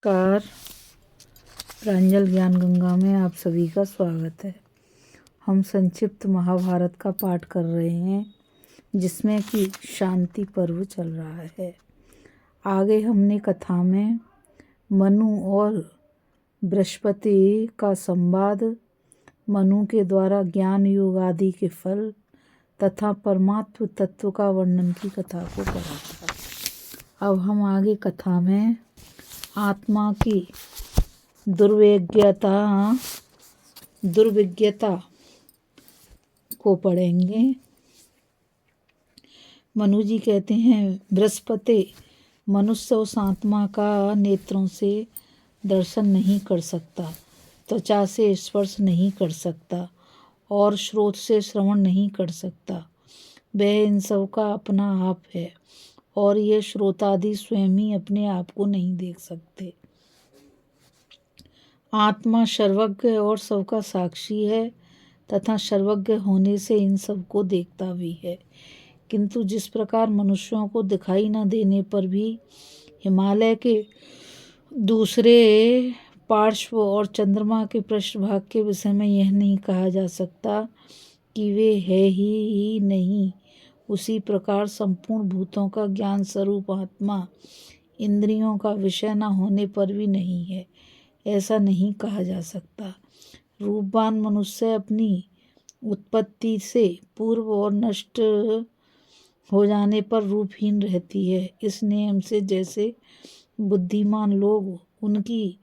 Car प्रांजल ज्ञान गंगा में आप सभी का स्वागत है। हम संक्षिप्त महाभारत का पाठ कर रहे हैं जिसमें कि शांति पर्व चल रहा है। आगे हमने कथा में मनु और बृहस्पति का संवाद, मनु के द्वारा ज्ञान योग आदि के फल तथा परमात्म तत्व का वर्णन की कथा को पढ़ा था। अब हम आगे कथा में आत्मा की दुर्विज्ञता को पढ़ेंगे। मनु जी कहते हैं, बृहस्पति मनुष्य उस आत्मा का नेत्रों से दर्शन नहीं कर सकता, त्वचा से स्पर्श नहीं कर सकता और श्रोत से श्रवण नहीं कर सकता। वह इन सब का अपना आप है और ये श्रोतादि स्वयं ही अपने आप को नहीं देख सकते। आत्मा सर्वज्ञ और सबका साक्षी है तथा सर्वज्ञ होने से इन सब को देखता भी है। किंतु जिस प्रकार मनुष्यों को दिखाई न देने पर भी हिमालय के दूसरे पार्श्व और चंद्रमा के पृष्ठभाग के विषय में यह नहीं कहा जा सकता कि वे है ही नहीं, उसी प्रकार संपूर्ण भूतों का ज्ञान स्वरूप आत्मा इंद्रियों का विषय न होने पर भी नहीं है, ऐसा नहीं कहा जा सकता। रूपवान मनुष्य अपनी उत्पत्ति से पूर्व और नष्ट हो जाने पर रूपहीन रहती है। इस नियम से जैसे बुद्धिमान लोग उनकी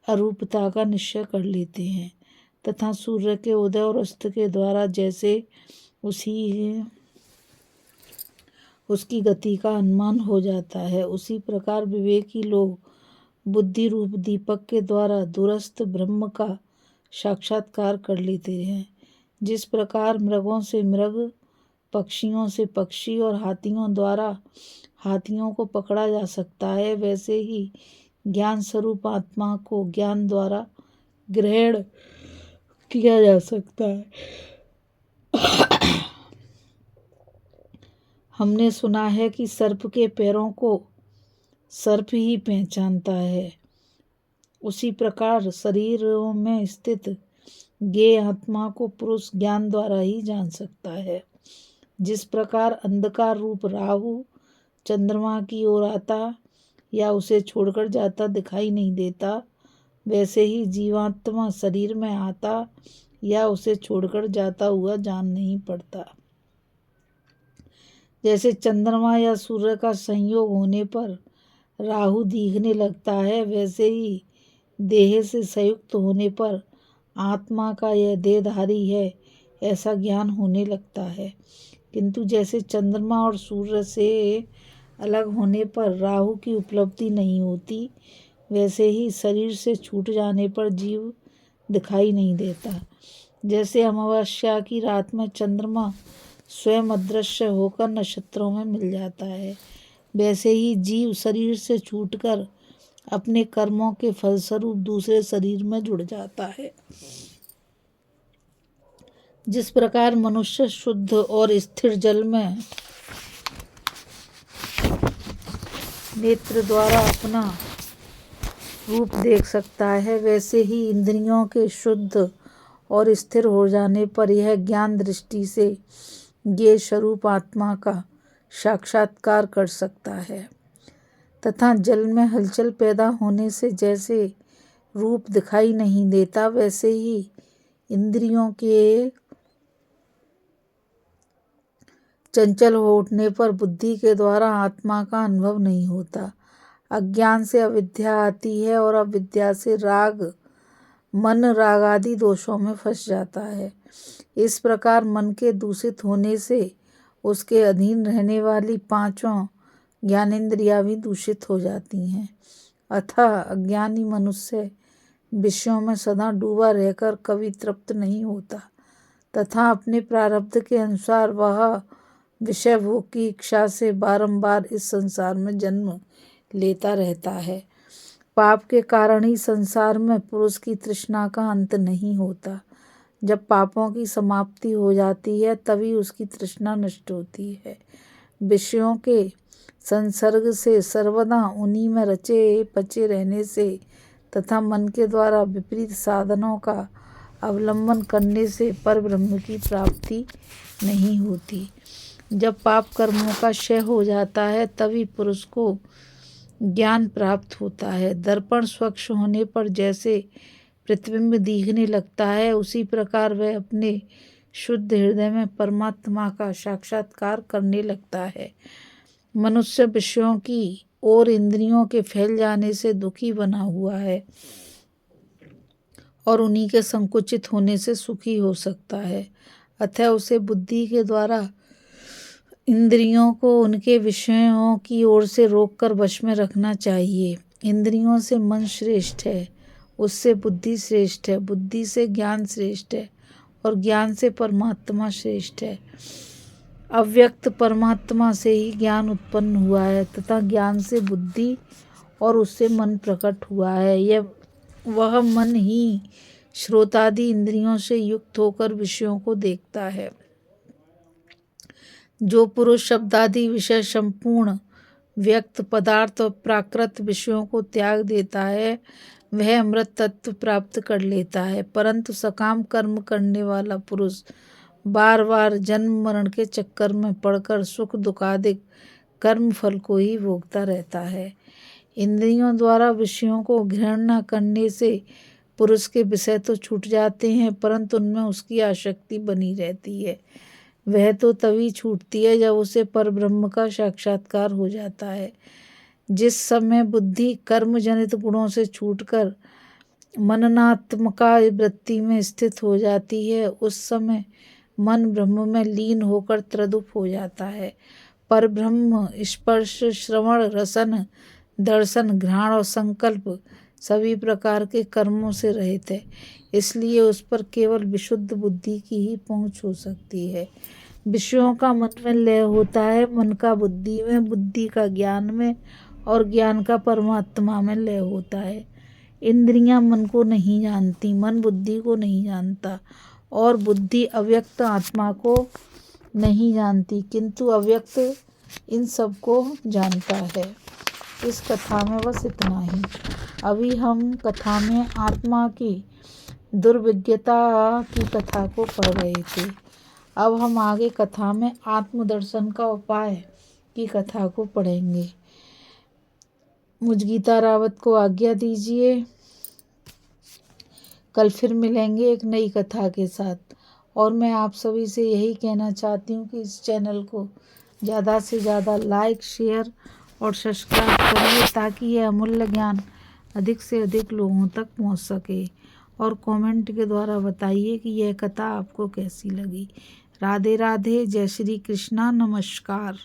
अरूपता का निश्चय कर लेते हैं तथा सूर्य के उदय और अस्त के द्वारा जैसे उसकी गति का अनुमान हो जाता है, उसी प्रकार विवेकी लोग बुद्धि रूप दीपक के द्वारा दूरस्थ ब्रह्म का साक्षात्कार कर लेते हैं। जिस प्रकार मृगों से मृग, पक्षियों से पक्षी और हाथियों द्वारा हाथियों को पकड़ा जा सकता है, वैसे ही ज्ञान स्वरूप आत्मा को ज्ञान द्वारा ग्रहण किया जा सकता है। हमने सुना है कि सर्प के पैरों को सर्प ही पहचानता है, उसी प्रकार शरीरों में स्थित ज्ञेय आत्मा को पुरुष ज्ञान द्वारा ही जान सकता है। जिस प्रकार अंधकार रूप राहु चंद्रमा की ओर आता या उसे छोड़कर जाता दिखाई नहीं देता, वैसे ही जीवात्मा शरीर में आता या उसे छोड़कर जाता हुआ जान नहीं पड़ता। जैसे चंद्रमा या सूर्य का संयोग होने पर राहु दिखने लगता है, वैसे ही देह से संयुक्त होने पर आत्मा का यह देहधारी है ऐसा ज्ञान होने लगता है। किंतु जैसे चंद्रमा और सूर्य से अलग होने पर राहु की उपलब्धि नहीं होती, वैसे ही शरीर से छूट जाने पर जीव दिखाई नहीं देता। जैसे अमावस्या की रात में चंद्रमा स्वयं अदृश्य होकर नक्षत्रों में मिल जाता है, वैसे ही जीव शरीर से छूटकर अपने कर्मों के फलस्वरूप दूसरे शरीर में जुड़ जाता है। जिस प्रकार मनुष्य शुद्ध और स्थिर जल में नेत्र द्वारा अपना रूप देख सकता है, वैसे ही इंद्रियों के शुद्ध और स्थिर हो जाने पर यह ज्ञान दृष्टि से ज्ञेय स्वरूप आत्मा का साक्षात्कार कर सकता है। तथा जल में हलचल पैदा होने से जैसे रूप दिखाई नहीं देता, वैसे ही इंद्रियों के चंचल हो उठने पर बुद्धि के द्वारा आत्मा का अनुभव नहीं होता। अज्ञान से अविद्या आती है और अविद्या से मन राग आदि दोषों में फंस जाता है। इस प्रकार मन के दूषित होने से उसके अधीन रहने वाली पांचों ज्ञानेंद्रियां भी दूषित हो जाती हैं। अतः अज्ञानी मनुष्य विषयों में सदा डूबा रहकर कभी तृप्त नहीं होता तथा अपने प्रारब्ध के अनुसार वह विषय भोग की इच्छा से बारंबार इस संसार में जन्म लेता रहता है। पाप के कारण ही संसार में पुरुष की तृष्णा का अंत नहीं होता। जब पापों की समाप्ति हो जाती है तभी उसकी तृष्णा नष्ट होती है। विषयों के संसर्ग से सर्वदा उन्हीं में रचे पचे रहने से तथा मन के द्वारा विपरीत साधनों का अवलंबन करने से परब्रह्म की प्राप्ति नहीं होती। जब पाप कर्मों का क्षय हो जाता है तभी पुरुष को ज्ञान प्राप्त होता है। दर्पण स्वच्छ होने पर जैसे प्रतिबिंब दिखने लगता है, उसी प्रकार वह अपने शुद्ध हृदय में परमात्मा का साक्षात्कार करने लगता है। मनुष्य विषयों की और इंद्रियों के फैल जाने से दुखी बना हुआ है और उन्हीं के संकुचित होने से सुखी हो सकता है। अतः उसे बुद्धि के द्वारा इंद्रियों को उनके विषयों की ओर से रोककर वश में रखना चाहिए। इंद्रियों से मन श्रेष्ठ है, उससे बुद्धि श्रेष्ठ है, बुद्धि से ज्ञान श्रेष्ठ है और ज्ञान से परमात्मा श्रेष्ठ है। अव्यक्त परमात्मा से ही ज्ञान उत्पन्न हुआ है तथा ज्ञान से बुद्धि और उससे मन प्रकट हुआ है। वह मन ही श्रोतादि इंद्रियों से युक्त होकर विषयों को देखता है। जो पुरुष शब्दादि विषय संपूर्ण व्यक्त पदार्थ और प्राकृत विषयों को त्याग देता है वह अमृत तत्व प्राप्त कर लेता है। परंतु सकाम कर्म करने वाला पुरुष बार बार जन्म मरण के चक्कर में पड़कर सुख दुखादिक कर्म फल को ही भोगता रहता है। इंद्रियों द्वारा विषयों को ग्रहण न करने से पुरुष के विषय तो छूट जाते हैं परंतु उनमें उसकी आसक्ति बनी रहती है। वह तो तभी छूटती है जब उसे परब्रह्म का साक्षात्कार हो जाता है। जिस समय बुद्धि कर्म जनित गुणों से छूटकर मननात्मका वृत्ति में स्थित हो जाती है उस समय मन ब्रह्म में लीन होकर त्रिदुप हो जाता है। परब्रह्म स्पर्श श्रवण रसन दर्शन घ्राण और संकल्प सभी प्रकार के कर्मों से रहित है, इसलिए उस पर केवल विशुद्ध बुद्धि की ही पहुँच हो सकती है। विषयों का मन में लय होता है, मन का बुद्धि में, बुद्धि का ज्ञान में और ज्ञान का परमात्मा में लय होता है। इंद्रियां मन को नहीं जानती, मन बुद्धि को नहीं जानता और बुद्धि अव्यक्त आत्मा को नहीं जानती, किंतु अव्यक्त इन सब को जानता है। इस कथा में बस इतना ही। अभी हम कथा में आत्मा की दुर्विज्ञता की कथा को पढ़ रहे थे। अब हम आगे कथा में आत्मदर्शन का उपाय की कथा को पढ़ेंगे। मुझ गीता रावत को आज्ञा दीजिए। कल फिर मिलेंगे एक नई कथा के साथ। और मैं आप सभी से यही कहना चाहती हूँ कि इस चैनल को ज़्यादा से ज़्यादा लाइक शेयर और सब्सक्राइब करिए ताकि यह अमूल्य ज्ञान अधिक से अधिक लोगों तक पहुँच सके। और कमेंट के द्वारा बताइए कि यह कथा आपको कैसी लगी। राधे राधे, जय श्री कृष्णा, नमस्कार।